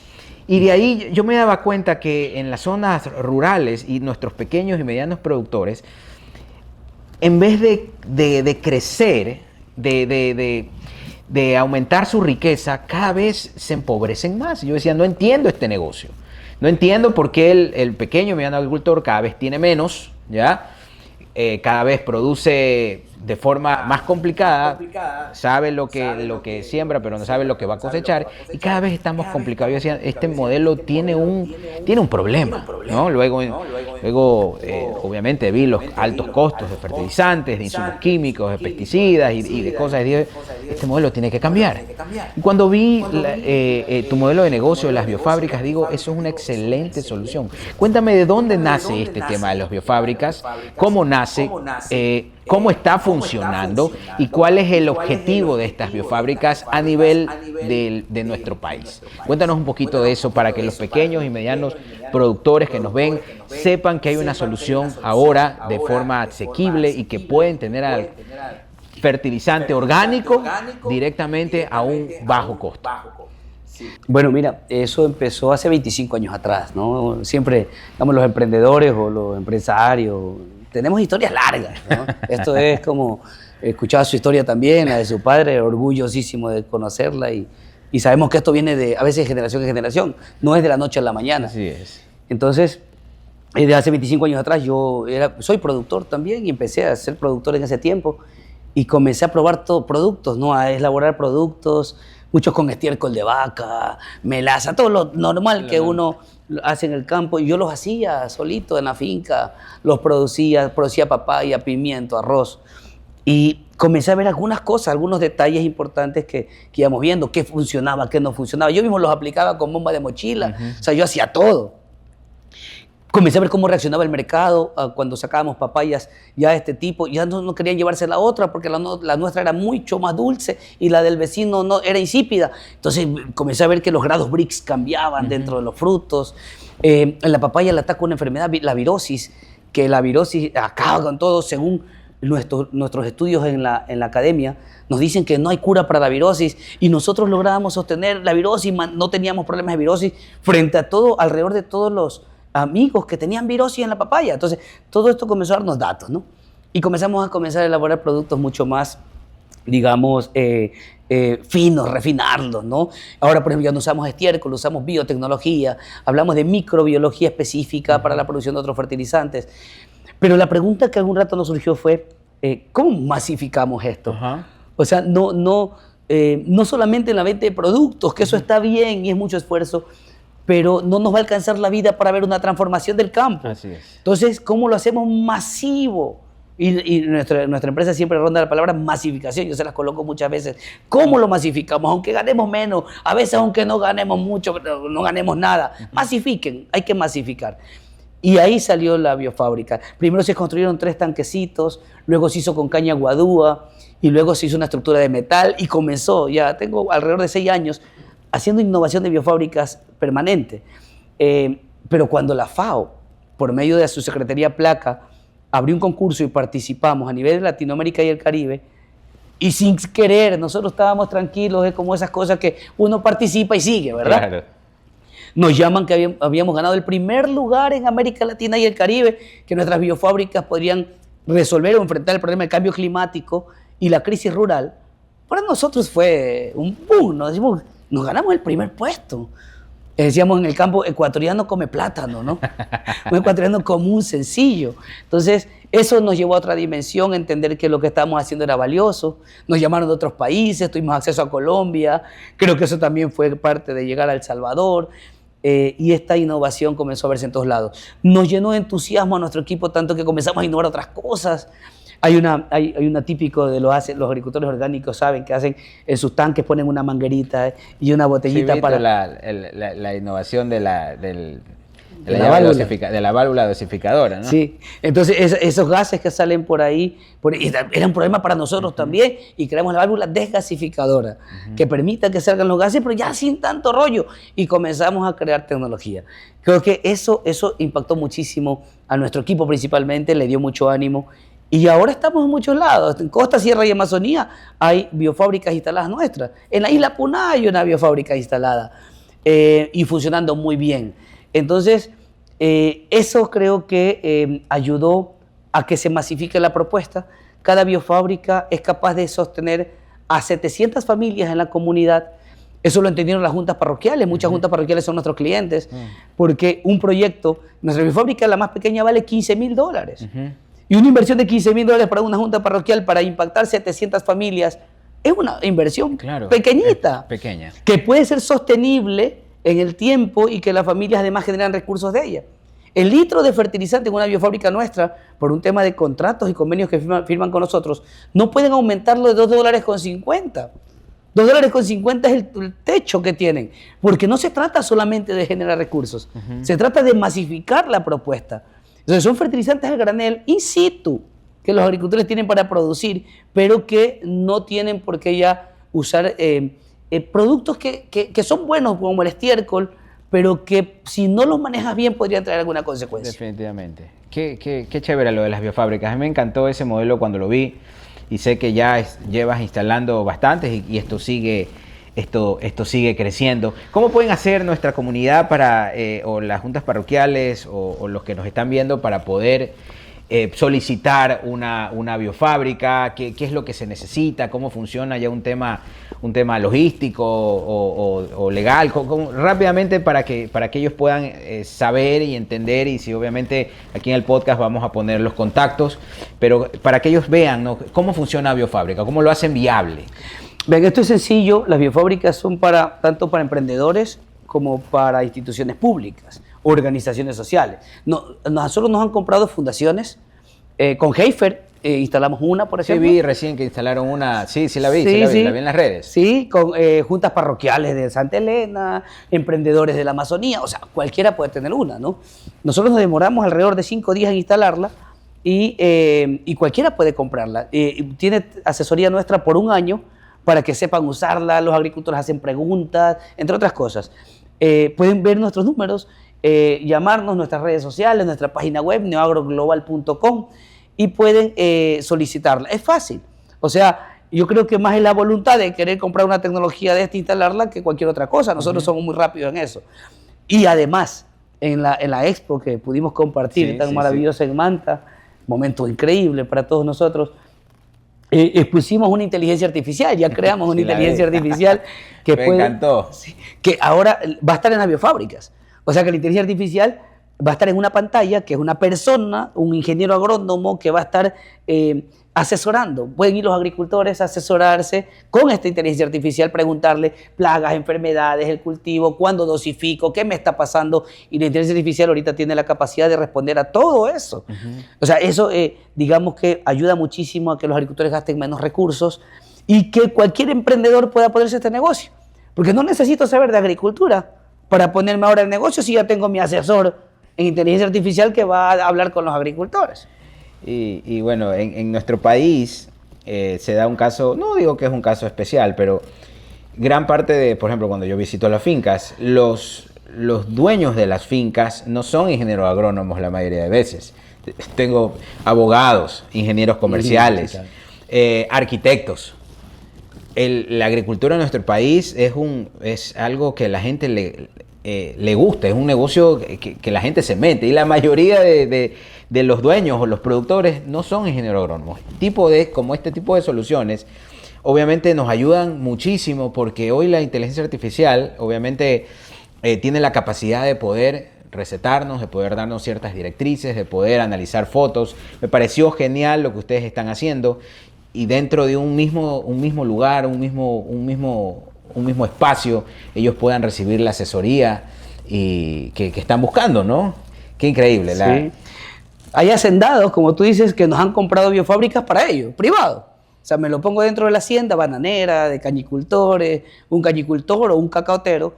Y de ahí yo me daba cuenta que en las zonas rurales y nuestros pequeños y medianos productores, en vez de crecer, de aumentar su riqueza, cada vez se empobrecen más. Yo decía, no entiendo este negocio. No entiendo por qué el pequeño y mediano agricultor cada vez tiene menos, ¿ya? Cada vez produce de forma más complicada, sabe lo que siembra, pero no sabe lo que va a cosechar, y cada vez está más complicado. Yo decía, este modelo tiene un problema, ¿no? Luego obviamente vi los altos costos de fertilizantes, de insumos químicos, de pesticidas y de cosas. Y dije, este modelo tiene que cambiar. Y cuando vi tu modelo de negocio de las biofábricas, digo, eso es una excelente solución. Cuéntame de dónde nace este tema de las biofábricas, cómo nace, cómo está funcionando y cuál es el objetivo de estas biofábricas a nivel de nuestro país. Cuéntanos un poquito de eso para que los pequeños y medianos productores que nos ven sepan que hay una solución ahora de forma asequible y que pueden tener al fertilizante orgánico directamente a un bajo costo. Bueno, mira, eso empezó hace 25 años atrás, ¿no? Siempre, digamos, los emprendedores o los empresarios tenemos historias largas, ¿no? Esto es como, escuchaba su historia también, la de su padre, orgullosísimo de conocerla y sabemos que esto viene a veces de generación en generación, no es de la noche a la mañana. Así es. Entonces, desde hace 25 años atrás soy productor también y empecé a ser productor en ese tiempo y comencé a probar productos, ¿no? A elaborar productos, muchos con estiércol de vaca, melaza, todo lo normal que uno hace en el campo. Y yo los hacía solito en la finca, los producía papaya, pimiento, arroz. Y comencé a ver algunas cosas, algunos detalles importantes que íbamos viendo, qué funcionaba, qué no funcionaba. Yo mismo los aplicaba con bomba de mochila, o sea, yo hacía todo. Comencé a ver cómo reaccionaba el mercado cuando sacábamos papayas ya de este tipo. Ya no querían llevarse la otra porque la nuestra era mucho más dulce y la del vecino no era insípida. Entonces comencé a ver que los grados Brix cambiaban dentro de los frutos. En la papaya le ataca una enfermedad, la virosis, que la virosis acaba con todo. Según nuestros estudios en la academia, nos dicen que no hay cura para la virosis y nosotros lográbamos sostener la virosis, no teníamos problemas de virosis frente a todo, alrededor de todos los amigos que tenían virosis en la papaya. Entonces, todo esto comenzó a darnos datos, ¿no? Y comenzamos a elaborar productos mucho más, digamos, finos, refinarlos, ¿no? Ahora, por ejemplo, ya no usamos estiércol, usamos biotecnología, hablamos de microbiología específica para la producción de otros fertilizantes. Pero la pregunta que algún rato nos surgió fue, ¿cómo masificamos esto? O sea, no solamente en la venta de productos, que eso está bien y es mucho esfuerzo, pero no nos va a alcanzar la vida para ver una transformación del campo. Así es. Entonces, ¿cómo lo hacemos masivo? Y nuestra empresa siempre ronda la palabra masificación, yo se las coloco muchas veces. ¿Cómo lo masificamos? Aunque ganemos menos, a veces aunque no ganemos mucho, pero no ganemos nada. Masifiquen, hay que masificar. Y ahí salió la biofábrica. Primero se construyeron 3 tanquecitos, luego se hizo con caña guadúa y luego se hizo una estructura de metal y comenzó, ya tengo alrededor de 6 años, haciendo innovación de biofábricas permanente. Pero cuando la FAO, por medio de su Secretaría Placa, abrió un concurso y participamos a nivel de Latinoamérica y el Caribe, y sin querer, nosotros estábamos tranquilos, es como esas cosas que uno participa y sigue, ¿verdad? Claro. Nos llaman que habíamos ganado el primer lugar en América Latina y el Caribe, que nuestras biofábricas podrían resolver o enfrentar el problema del cambio climático y la crisis rural. Para nosotros fue un boom, nos decimos, nos ganamos el primer puesto. Decíamos en el campo, ecuatoriano come plátano, ¿no? Un ecuatoriano común, sencillo. Entonces, eso nos llevó a otra dimensión, entender que lo que estábamos haciendo era valioso. Nos llamaron de otros países, tuvimos acceso a Colombia. Creo que eso también fue parte de llegar a El Salvador. Y esta innovación comenzó a verse en todos lados. Nos llenó de entusiasmo a nuestro equipo, tanto que comenzamos a innovar otras cosas. Hay una típico de los agricultores orgánicos, saben, que hacen en sus tanques, ponen una manguerita y una botellita sí, para... la innovación de la válvula dosificadora, ¿no? Sí, entonces esos gases que salen por ahí, era un problema para nosotros también, y creamos la válvula desgasificadora, que permita que salgan los gases, pero ya sin tanto rollo, y comenzamos a crear tecnología. Creo que eso impactó muchísimo a nuestro equipo principalmente, le dio mucho ánimo, y ahora estamos en muchos lados. En Costa, Sierra y Amazonía hay biofábricas instaladas nuestras. En la isla Puná hay una biofábrica instalada y funcionando muy bien. Entonces, eso creo que ayudó a que se masifique la propuesta. Cada biofábrica es capaz de sostener a 700 familias en la comunidad. Eso lo entendieron las juntas parroquiales. Muchas juntas parroquiales son nuestros clientes, porque un proyecto, nuestra biofábrica, la más pequeña, vale $15,000. Y una inversión de $15,000 para una junta parroquial para impactar 700 familias es una inversión pequeñita, pequeña, que puede ser sostenible en el tiempo y que las familias además generan recursos de ella. El litro de fertilizante en una biofábrica nuestra, por un tema de contratos y convenios que firman con nosotros, no pueden aumentarlo de $2.50. $2.50 es el techo que tienen, porque no se trata solamente de generar recursos, se trata de masificar la propuesta. Entonces son fertilizantes al granel in situ que los agricultores tienen para producir, pero que no tienen por qué ya usar productos que son buenos como el estiércol, pero que si no los manejas bien podrían traer alguna consecuencia. Definitivamente. Qué chévere lo de las biofábricas. A mí me encantó ese modelo cuando lo vi y sé que ya llevas instalando bastantes y esto sigue creciendo. ¿Cómo pueden hacer nuestra comunidad o las juntas parroquiales o los que nos están viendo para poder solicitar una biofábrica? ¿Qué es lo que se necesita? ¿Cómo funciona ya un tema logístico o legal? Rápidamente para que ellos puedan saber y entender, y si obviamente aquí en el podcast vamos a poner los contactos, pero para que ellos vean, ¿no?, cómo funciona la biofábrica, cómo lo hacen viable. Vean, esto es sencillo. Las biofábricas son tanto para emprendedores como para instituciones públicas, organizaciones sociales. Nosotros nos han comprado fundaciones. Con Heifer instalamos una, por ejemplo. Sí, vi recién que instalaron una. Sí, la vi en las redes. Sí, con juntas parroquiales de Santa Elena, emprendedores de la Amazonía. O sea, cualquiera puede tener una, ¿no? Nosotros nos demoramos alrededor de 5 días en instalarla y cualquiera puede comprarla. Tiene asesoría nuestra por 1 año, para que sepan usarla. Los agricultores hacen preguntas, entre otras cosas. Pueden ver nuestros números, llamarnos, nuestras redes sociales, nuestra página web, neoagroglobal.com, y pueden solicitarla. Es fácil. O sea, yo creo que más es la voluntad de querer comprar una tecnología de esta, instalarla, que cualquier otra cosa. Nosotros somos muy rápidos en eso. Y además, en la expo que pudimos compartir, maravillosa en Manta, momento increíble para todos nosotros, expusimos una inteligencia artificial, ya creamos una inteligencia artificial que me encantó. Que ahora va a estar en las biofábricas. O sea que la inteligencia artificial va a estar en una pantalla, que es una persona, un ingeniero agrónomo que va a estar asesorando. Pueden ir los agricultores a asesorarse con esta inteligencia artificial, preguntarle plagas, enfermedades, el cultivo, cuándo dosifico, qué me está pasando. Y la inteligencia artificial ahorita tiene la capacidad de responder a todo eso. O sea, eso digamos que ayuda muchísimo a que los agricultores gasten menos recursos y que cualquier emprendedor pueda ponerse este negocio. Porque no necesito saber de agricultura para ponerme ahora el negocio si ya tengo mi asesor en inteligencia artificial que va a hablar con los agricultores. Y bueno, en nuestro país se da un caso, no digo que es un caso especial, pero gran parte de, por ejemplo, cuando yo visito las fincas, los dueños de las fincas no son ingenieros agrónomos la mayoría de veces. Tengo abogados, ingenieros comerciales, arquitectos. La agricultura en nuestro país es algo que a la gente le gusta, es un negocio que la gente se mete, y la mayoría de los dueños o los productores no son ingenieros agrónomos. Como este tipo de soluciones obviamente nos ayudan muchísimo porque hoy la inteligencia artificial obviamente tiene la capacidad de poder recetarnos, de poder darnos ciertas directrices, de poder analizar fotos. Me pareció genial lo que ustedes están haciendo y dentro de un mismo lugar, un mismo espacio, ellos puedan recibir la asesoría y que están buscando, ¿no? Qué increíble. Sí. Hay hacendados, como tú dices, que nos han comprado biofábricas para ellos, privados. O sea, me lo pongo dentro de la hacienda bananera, de cañicultores, un cañicultor o un cacaotero,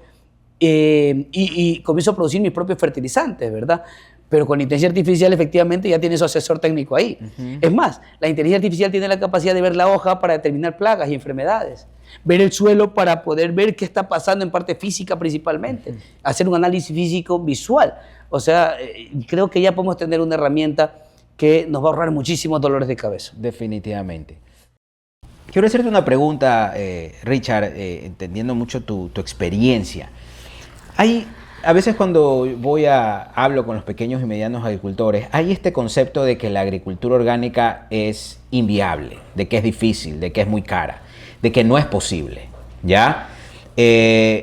y comienzo a producir mis propios fertilizantes, ¿verdad? Pero con la inteligencia artificial efectivamente ya tiene su asesor técnico ahí. Es más, la inteligencia artificial tiene la capacidad de ver la hoja para determinar plagas y enfermedades, ver el suelo para poder ver qué está pasando en parte física principalmente, hacer un análisis físico visual. O sea, creo que ya podemos tener una herramienta que nos va a ahorrar muchísimos dolores de cabeza. Definitivamente. Quiero hacerte una pregunta, Richard, entendiendo mucho tu experiencia. A veces cuando hablo con los pequeños y medianos agricultores, hay este concepto de que la agricultura orgánica es inviable, de que es difícil, de que es muy cara, de que no es posible, ¿ya?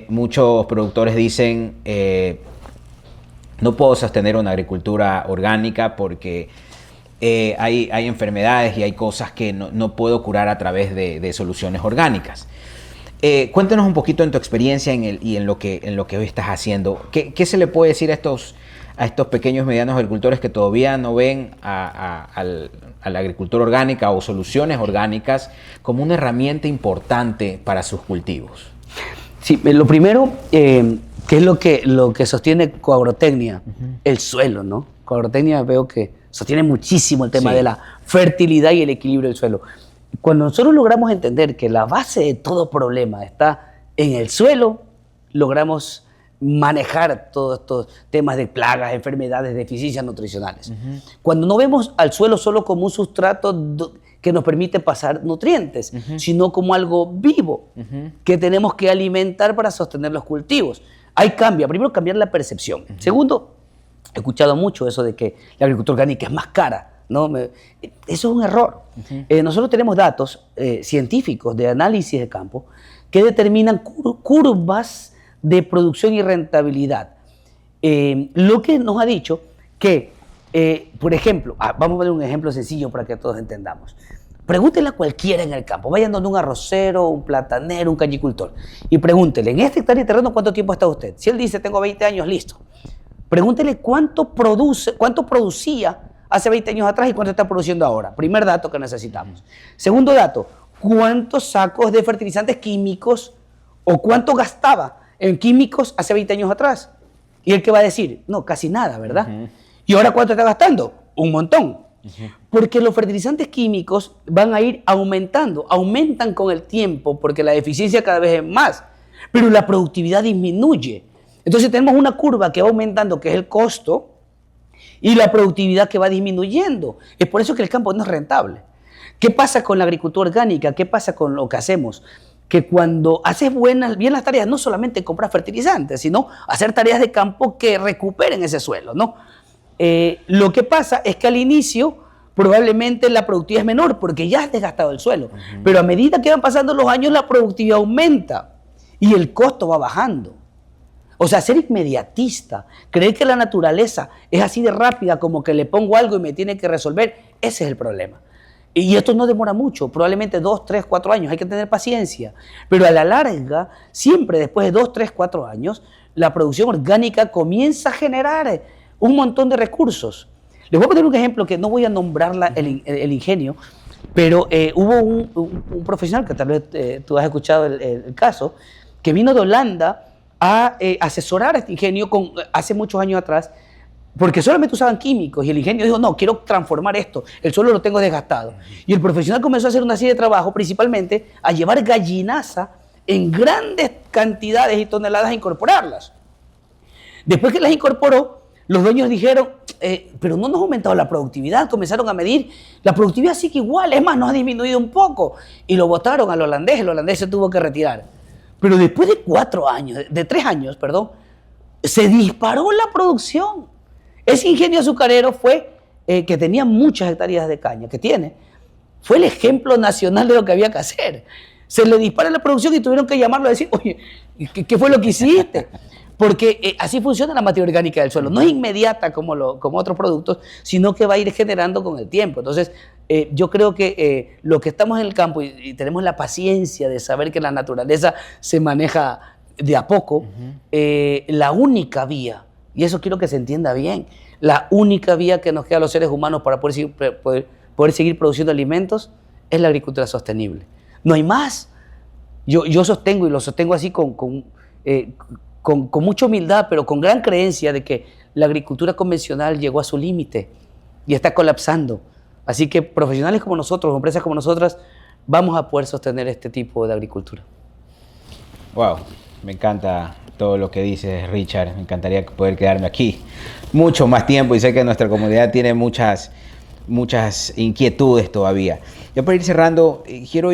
Muchos productores dicen, no puedo sostener una agricultura orgánica porque hay enfermedades y hay cosas que no puedo curar a través de soluciones orgánicas. Cuéntanos un poquito en tu experiencia y en lo que hoy estás haciendo. ¿Qué se le puede decir a estos pequeños y medianos agricultores que todavía no ven a la agricultura orgánica o soluciones orgánicas como una herramienta importante para sus cultivos? Sí, lo primero, que es lo que sostiene Coagrotecnia, el suelo, ¿no? Coagrotecnia veo que sostiene muchísimo el tema de la fertilidad y el equilibrio del suelo. Cuando nosotros logramos entender que la base de todo problema está en el suelo, logramos manejar todos estos temas de plagas, enfermedades, deficiencias nutricionales. Cuando no vemos al suelo solo como un sustrato que nos permite pasar nutrientes, sino como algo vivo que tenemos que alimentar para sostener los cultivos. Ahí cambia. Primero, cambiar la percepción. Segundo, he escuchado mucho eso de que la agricultura orgánica es más cara, ¿no? Eso es un error. Nosotros tenemos datos científicos de análisis de campo que determinan curvas de producción y rentabilidad. Lo que nos ha dicho que, por ejemplo, vamos a poner un ejemplo sencillo para que todos entendamos. Pregúntele a cualquiera en el campo, vayan donde un arrocero, un platanero, un cañicultor, y pregúntele, en este hectárea de terreno, ¿cuánto tiempo está usted? Si él dice, tengo 20 años, listo. Pregúntele cuánto producía hace 20 años atrás y cuánto está produciendo ahora. Primer dato que necesitamos. Segundo dato, ¿cuántos sacos de fertilizantes químicos o cuánto gastaba en químicos hace 20 años atrás? Y el que va a decir, no, casi nada, ¿verdad? ¿Y ahora cuánto está gastando? Un montón. Porque los fertilizantes químicos van a ir aumentando, aumentan con el tiempo porque la eficiencia cada vez es más, pero la productividad disminuye. Entonces tenemos una curva que va aumentando, que es el costo, y la productividad que va disminuyendo. Es por eso que el campo no es rentable. ¿Qué pasa con la agricultura orgánica? ¿Qué pasa con lo que hacemos? Que cuando haces bien las tareas, no solamente comprar fertilizantes, sino hacer tareas de campo que recuperen ese suelo, ¿no? Lo que pasa es que al inicio probablemente la productividad es menor porque ya has desgastado el suelo. Pero a medida que van pasando los años, la productividad aumenta y el costo va bajando. O sea, ser inmediatista, creer que la naturaleza es así de rápida como que le pongo algo y me tiene que resolver, ese es el problema. Y esto no demora mucho, probablemente 2, 3, 4 años, hay que tener paciencia. Pero a la larga, siempre después de 2, 3, 4 años, la producción orgánica comienza a generar un montón de recursos. Les voy a poner un ejemplo que no voy a nombrar el ingenio, pero hubo un profesional, que tal vez tú has escuchado el caso, que vino de Holanda a asesorar a este ingenio hace muchos años atrás, porque solamente usaban químicos y el ingenio dijo, no, quiero transformar esto, el suelo lo tengo desgastado. Y el profesional comenzó a hacer una serie de trabajo, principalmente a llevar gallinaza en grandes cantidades y toneladas a incorporarlas. Después que las incorporó, los dueños dijeron, pero no nos ha aumentado la productividad, comenzaron a medir, la productividad sigue igual, es más, nos ha disminuido un poco, y lo botaron al holandés, el holandés se tuvo que retirar. Pero después de 3 años, se disparó la producción. Ese ingenio azucarero fue, que tenía muchas hectáreas de caña, fue el ejemplo nacional de lo que había que hacer. se le dispara la producción y tuvieron que llamarlo a decir, oye, ¿qué fue lo que hiciste? Porque así funciona la materia orgánica del suelo. No es inmediata como otros productos, sino que va a ir generando con el tiempo. Entonces, yo creo que los que estamos en el campo y tenemos la paciencia de saber que la naturaleza se maneja de a poco, la única vía, y eso quiero que se entienda bien, la única vía que nos queda a los seres humanos para poder seguir produciendo alimentos es la agricultura sostenible. No hay más. Yo sostengo, y lo sostengo así con mucha humildad, pero con gran creencia de que la agricultura convencional llegó a su límite y está colapsando. Así que profesionales como nosotros, empresas como nosotras, vamos a poder sostener este tipo de agricultura. Wow, me encanta todo lo que dices, Richard. Me encantaría poder quedarme aquí mucho más tiempo y sé que nuestra comunidad tiene muchas inquietudes todavía. Yo para ir cerrando, quiero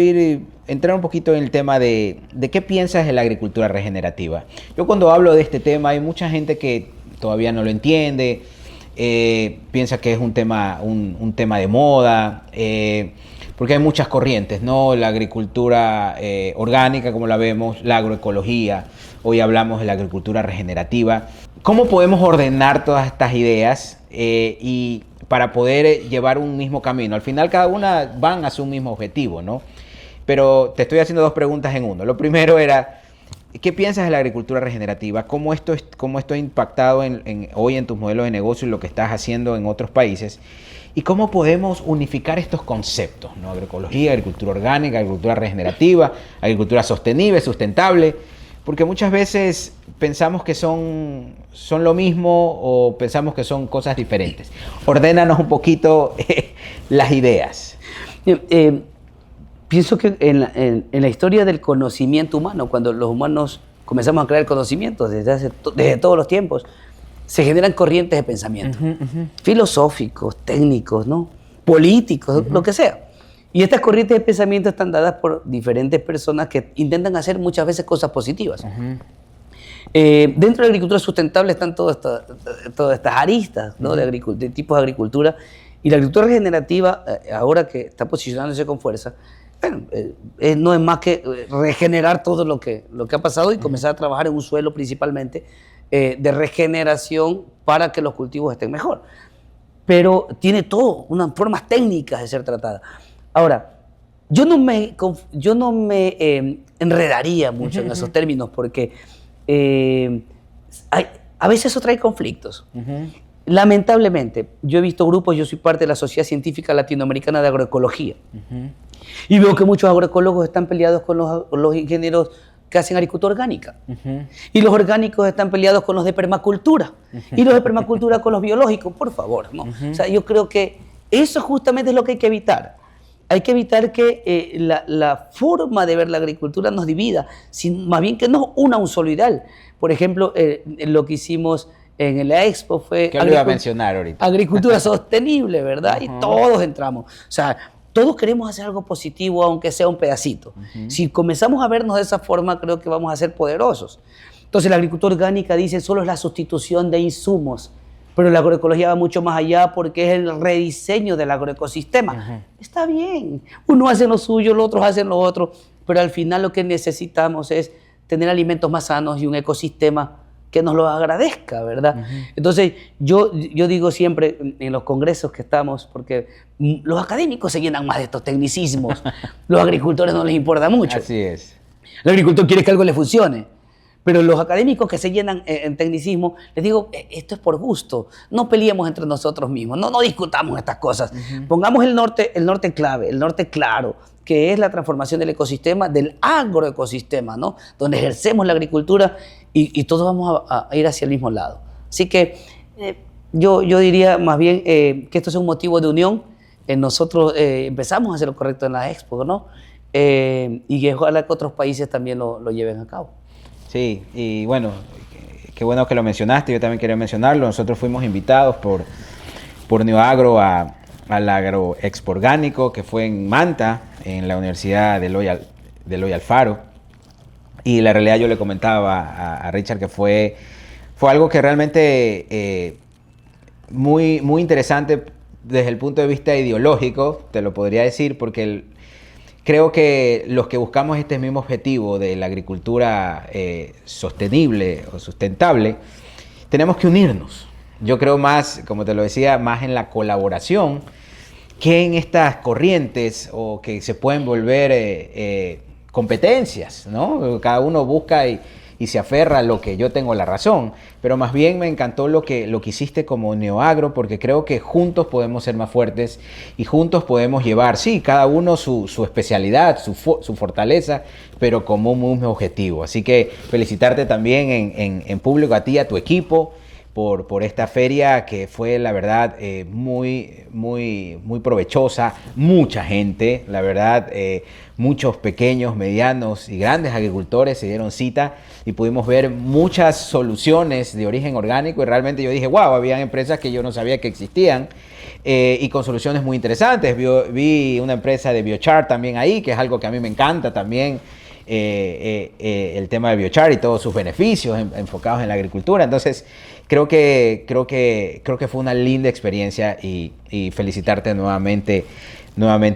entrar un poquito en el tema de qué piensas de la agricultura regenerativa. Yo cuando hablo de este tema hay mucha gente que todavía no lo entiende, piensa que es un tema de moda, porque hay muchas corrientes, ¿no? La agricultura orgánica, como la vemos, la agroecología, hoy hablamos de la agricultura regenerativa. ¿Cómo podemos ordenar todas estas ideas y para poder llevar un mismo camino? Al final cada una van hacia un mismo objetivo, ¿no? Pero te estoy haciendo dos preguntas en uno. Lo primero era, ¿qué piensas de la agricultura regenerativa? ¿Cómo esto ha impactado hoy en tus modelos de negocio y lo que estás haciendo en otros países? ¿Y cómo podemos unificar estos conceptos, ¿no? Agroecología, agricultura orgánica, agricultura regenerativa, agricultura sostenible, sustentable. Porque muchas veces pensamos que son lo mismo o pensamos que son cosas diferentes. Ordénanos un poquito las ideas. Pienso que en la historia del conocimiento humano, cuando los humanos comenzamos a crear conocimiento desde todos los tiempos, se generan corrientes de pensamiento, filosóficos, técnicos, ¿no? Políticos, lo que sea. Y estas corrientes de pensamiento están dadas por diferentes personas que intentan hacer muchas veces cosas positivas. Dentro de la agricultura sustentable están todas estas aristas, ¿no? de tipos de agricultura. Y la agricultura regenerativa, ahora que está posicionándose con fuerza, bueno, no es más que regenerar todo lo que ha pasado y comenzar a trabajar en un suelo principalmente de regeneración para que los cultivos estén mejor. Pero tiene todo, unas formas técnicas de ser tratada. Ahora, yo no me enredaría mucho en esos términos porque a veces eso trae conflictos. Lamentablemente, yo he visto grupos, yo soy parte de la Sociedad Científica Latinoamericana de Agroecología y veo que muchos agroecólogos están peleados con los ingenieros que hacen agricultura orgánica y los orgánicos están peleados con los de permacultura y los de permacultura con los biológicos, por favor, ¿no? O sea, yo creo que eso justamente es lo que hay que evitar. Hay que evitar que la forma de ver la agricultura nos divida, más bien que nos una un solo ideal. Por ejemplo, lo que hicimos en la Expo fue... ¿Qué lo iba a mencionar ahorita? Agricultura sostenible, ¿verdad? Y todos entramos. O sea, todos queremos hacer algo positivo, aunque sea un pedacito. Si comenzamos a vernos de esa forma, creo que vamos a ser poderosos. Entonces, la agricultura orgánica dice solo es la sustitución de insumos. Pero la agroecología va mucho más allá porque es el rediseño del agroecosistema. Está bien, uno hace lo suyo, los otros hacen lo otro, pero al final lo que necesitamos es tener alimentos más sanos y un ecosistema que nos lo agradezca, ¿verdad? Entonces, yo digo siempre en los congresos que estamos, porque los académicos se llenan más de estos tecnicismos, los agricultores no les importa mucho. Así es. El agricultor quiere que algo le funcione. Pero los académicos que se llenan en tecnicismo, les digo, esto es por gusto, no peleemos entre nosotros mismos, no discutamos estas cosas. Pongamos el norte clave, el norte claro, que es la transformación del ecosistema, del agroecosistema, ¿no? Donde ejercemos la agricultura y todos vamos a ir hacia el mismo lado. Así que yo diría más bien que esto es un motivo de unión. Nosotros empezamos a hacer lo correcto en la Expo, ¿no? Y ojalá que otros países también lo lleven a cabo. Sí, y bueno, qué bueno que lo mencionaste, yo también quería mencionarlo. Nosotros fuimos invitados por Neoagro al Agro Expo Orgánico, que fue en Manta, en la Universidad de Eloy Alfaro. Y la realidad yo le comentaba a Richard que fue algo que realmente muy interesante desde el punto de vista ideológico, te lo podría decir, porque creo que los que buscamos este mismo objetivo de la agricultura sostenible o sustentable, tenemos que unirnos. Yo creo más, como te lo decía, más en la colaboración que en estas corrientes o que se pueden volver competencias, ¿no? Cada uno busca y se aferra a lo que yo tengo la razón, pero más bien me encantó lo que hiciste como Neoagro, porque creo que juntos podemos ser más fuertes y juntos podemos llevar, sí, cada uno su especialidad, su fortaleza, pero como un mismo objetivo. Así que felicitarte también en público a ti, a tu equipo, por esta feria que fue, la verdad, muy provechosa. Mucha gente, la verdad, muchos pequeños, medianos y grandes agricultores se dieron cita y pudimos ver muchas soluciones de origen orgánico y realmente yo dije, wow, había empresas que yo no sabía que existían y con soluciones muy interesantes. Vi una empresa de biochar también ahí, que es algo que a mí me encanta también. El tema de biochar y todos sus beneficios enfocados en la agricultura. Entonces, creo que fue una linda experiencia y felicitarte nuevamente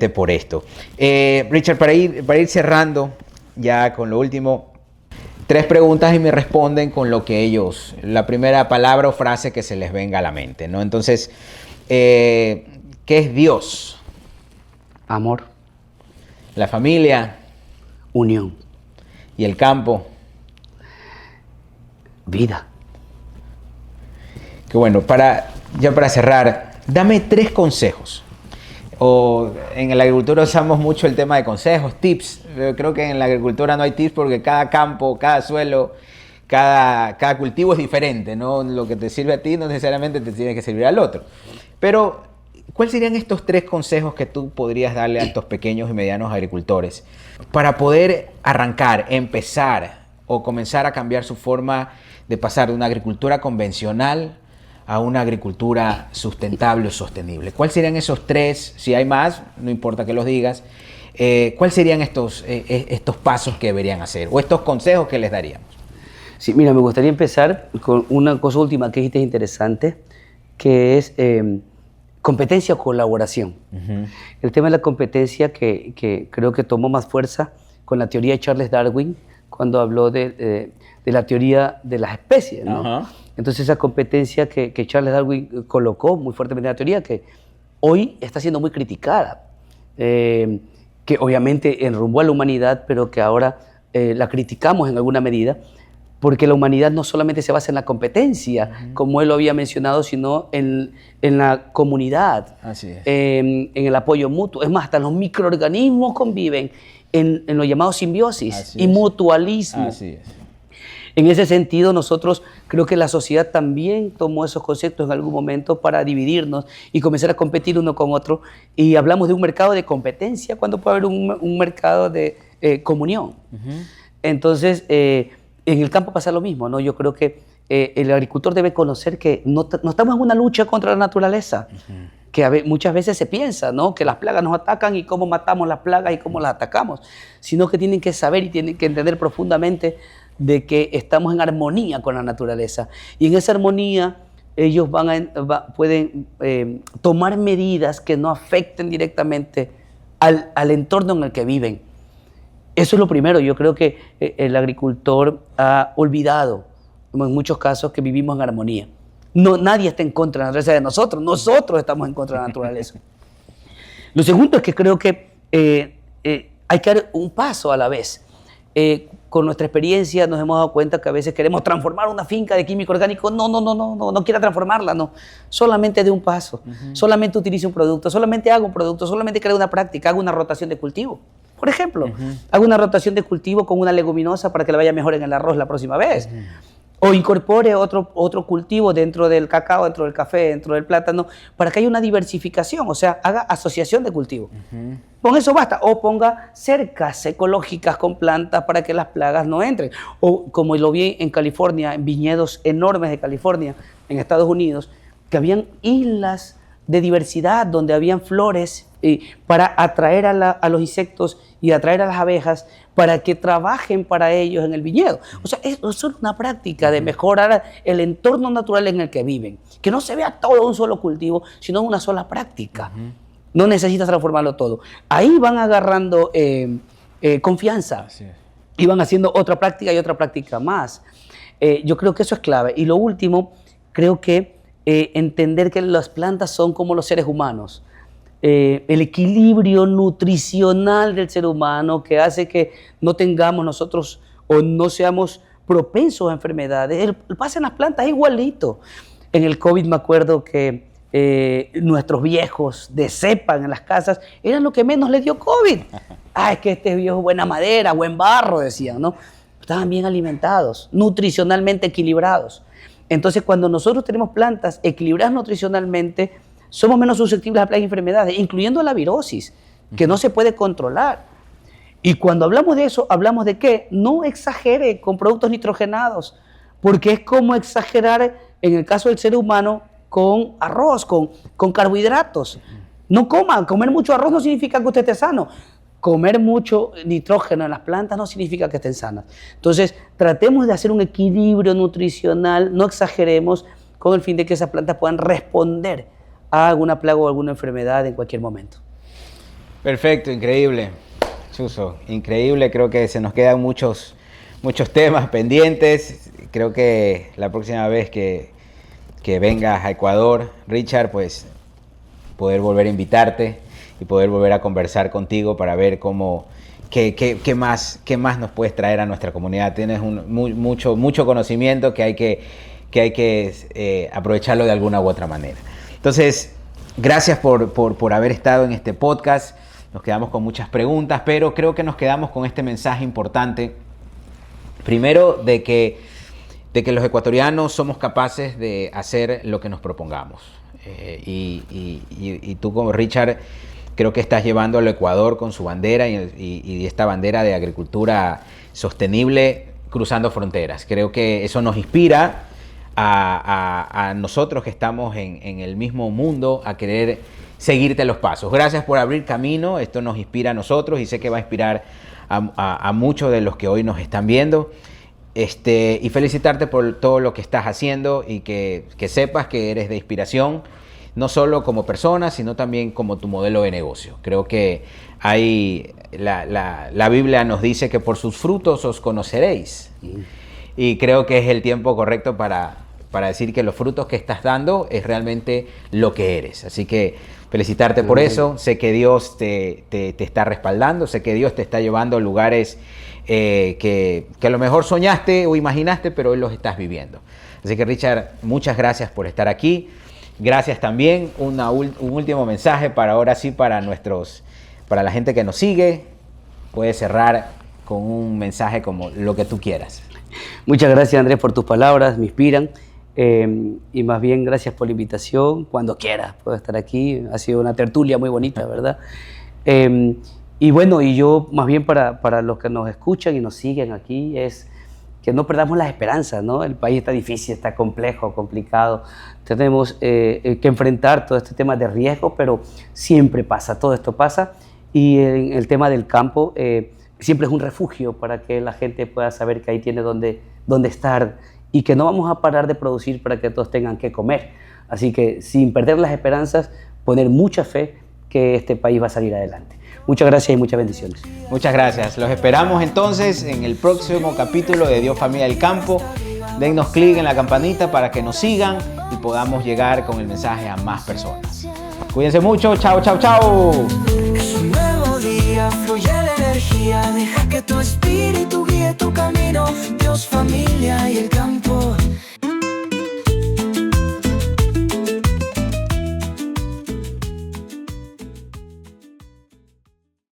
por esto. Richard, para ir cerrando ya con lo último, 3 preguntas y me responden con lo que ellos, la primera palabra o frase que se les venga a la mente, ¿no? Entonces, ¿qué es Dios? Amor. La familia. Unión. ¿Y el campo? Vida. Qué bueno, para cerrar, dame 3 consejos. O en la agricultura usamos mucho el tema de consejos, tips. Yo creo que en la agricultura no hay tips porque cada campo, cada suelo, cada cultivo es diferente, ¿no? Lo que te sirve a ti no necesariamente te tiene que servir al otro. Pero, ¿cuáles serían estos 3 consejos que tú podrías darle a estos pequeños y medianos agricultores para poder arrancar, empezar o comenzar a cambiar su forma de pasar de una agricultura convencional a una agricultura sustentable o sostenible? ¿Cuáles serían esos 3? Si hay más, no importa que los digas. ¿Cuáles serían estos pasos que deberían hacer o estos consejos que les daríamos? Sí, mira, me gustaría empezar con una cosa última que dijiste interesante, que es competencia o colaboración. El tema de la competencia que creo que tomó más fuerza con la teoría de Charles Darwin cuando habló de la teoría de las especies, ¿no? Entonces esa competencia que Charles Darwin colocó muy fuertemente en la teoría, que hoy está siendo muy criticada, que obviamente enrumbó a la humanidad, pero que ahora la criticamos en alguna medida, porque la humanidad no solamente se basa en la competencia, como él lo había mencionado, sino en la comunidad, Así es. En el apoyo mutuo. Es más, hasta los microorganismos conviven en lo llamado simbiosis y mutualismo. Así es. En ese sentido, nosotros creo que la sociedad también tomó esos conceptos en algún momento para dividirnos y comenzar a competir uno con otro. Y hablamos de un mercado de competencia cuando puede haber un mercado de comunión. Entonces, en el campo pasa lo mismo, ¿no? Yo creo que el agricultor debe conocer que no estamos en una lucha contra la naturaleza, que muchas veces se piensa, ¿no? Que las plagas nos atacan y cómo matamos las plagas y cómo las atacamos, sino que tienen que saber y tienen que entender profundamente de que estamos en armonía con la naturaleza. Y en esa armonía ellos pueden tomar medidas que no afecten directamente al entorno en el que viven. Eso es lo primero. Yo creo que el agricultor ha olvidado, en muchos casos, que vivimos en armonía. Nadie está en contra de la naturaleza de nosotros. Nosotros estamos en contra de la naturaleza. Lo segundo es que creo que hay que dar un paso a la vez. Con nuestra experiencia nos hemos dado cuenta que a veces queremos transformar una finca de químico orgánico. No quiera transformarla, no. Solamente de un paso. Solamente utilice un producto, solamente haga un producto, solamente cree una práctica, haga una rotación de cultivo. Por ejemplo, haga una rotación de cultivo con una leguminosa para que le vaya mejor en el arroz la próxima vez. O incorpore otro cultivo dentro del cacao, dentro del café, dentro del plátano, para que haya una diversificación, o sea, haga asociación de cultivo. Con eso basta. O ponga cercas ecológicas con plantas para que las plagas no entren. O como lo vi en California, en viñedos enormes de California, en Estados Unidos, que habían islas de diversidad donde habían flores para atraer a los insectos y atraer a las abejas para que trabajen para ellos en el viñedo. O sea, eso es una práctica de mejorar el entorno natural en el que viven. Que no se vea todo un solo cultivo, sino una sola práctica. No necesitas transformarlo todo. Ahí van agarrando confianza. Así es. Y van haciendo otra práctica y otra práctica más. Yo creo que eso es clave. Y lo último, creo que entender que las plantas son como los seres humanos. El equilibrio nutricional del ser humano que hace que no tengamos nosotros o no seamos propensos a enfermedades. Pasa en las plantas igualito. En el COVID me acuerdo que nuestros viejos de cepa en las casas eran lo que menos les dio COVID. Es que este viejo buena madera, buen barro, decían, ¿no? Estaban bien alimentados, nutricionalmente equilibrados. Entonces, cuando nosotros tenemos plantas equilibradas nutricionalmente, somos menos susceptibles a plagas y enfermedades, incluyendo la virosis, que no se puede controlar. Y cuando hablamos de eso, hablamos de que no exagere con productos nitrogenados, porque es como exagerar, en el caso del ser humano, con arroz, con carbohidratos. No coman, comer mucho arroz no significa que usted esté sano. Comer mucho nitrógeno en las plantas no significa que estén sanas. Entonces, tratemos de hacer un equilibrio nutricional, no exageremos, con el fin de que esas plantas puedan responder a alguna plaga o alguna enfermedad en cualquier momento. Perfecto, increíble. Suso, increíble. Creo que se nos quedan muchos temas pendientes. Creo que la próxima vez que vengas a Ecuador, Richard, pues poder volver a invitarte y poder volver a conversar contigo para ver qué más nos puedes traer a nuestra comunidad. Tienes mucho conocimiento que hay que aprovecharlo de alguna u otra manera. Entonces, gracias por haber estado en este podcast. Nos quedamos con muchas preguntas, pero creo que nos quedamos con este mensaje importante. Primero, de que los ecuatorianos somos capaces de hacer lo que nos propongamos. Y tú, como Richard, creo que estás llevando al Ecuador con su bandera y esta bandera de agricultura sostenible cruzando fronteras. Creo que eso nos inspira a nosotros que estamos en el mismo mundo a querer seguirte los pasos. Gracias por abrir camino. Esto nos inspira a nosotros y sé que va a inspirar a muchos de los que hoy nos están viendo. Y felicitarte por todo lo que estás haciendo y que sepas que eres de inspiración, no solo como persona, sino también como tu modelo de negocio. Creo que la Biblia nos dice que por sus frutos os conoceréis. Y creo que es el tiempo correcto para decir que los frutos que estás dando es realmente lo que eres. Así que felicitarte por eso. Sé que Dios te está respaldando, sé que Dios te está llevando a lugares que a lo mejor soñaste o imaginaste, pero hoy los estás viviendo. Así que, Richard, muchas gracias por estar aquí. Gracias también. Un último mensaje ahora sí para la gente que nos sigue. Puedes cerrar con un mensaje como lo que tú quieras. Muchas gracias, Andrés, por tus palabras, me inspiran. Y más bien, gracias por la invitación. Cuando quieras puedo estar aquí. Ha sido una tertulia muy bonita, ¿verdad? Y bueno, y yo más bien para los que nos escuchan y nos siguen aquí es que no perdamos las esperanzas, ¿no? El país está difícil, está complejo, complicado. Tenemos que enfrentar todo este tema de riesgo, pero siempre pasa, todo esto pasa. Y el tema del campo siempre es un refugio para que la gente pueda saber que ahí tiene donde estar y que no vamos a parar de producir para que todos tengan que comer. Así que sin perder las esperanzas, poner mucha fe que este país va a salir adelante. Muchas gracias y muchas bendiciones. Muchas gracias. Los esperamos entonces en el próximo capítulo de Dios, Familia del Campo. Dennos clic en la campanita para que nos sigan y podamos llegar con el mensaje a más personas. Cuídense mucho. Chao, chao, chao. Es un nuevo día, fluye la energía. Deja que tu espíritu guíe tu camino. Dios, familia.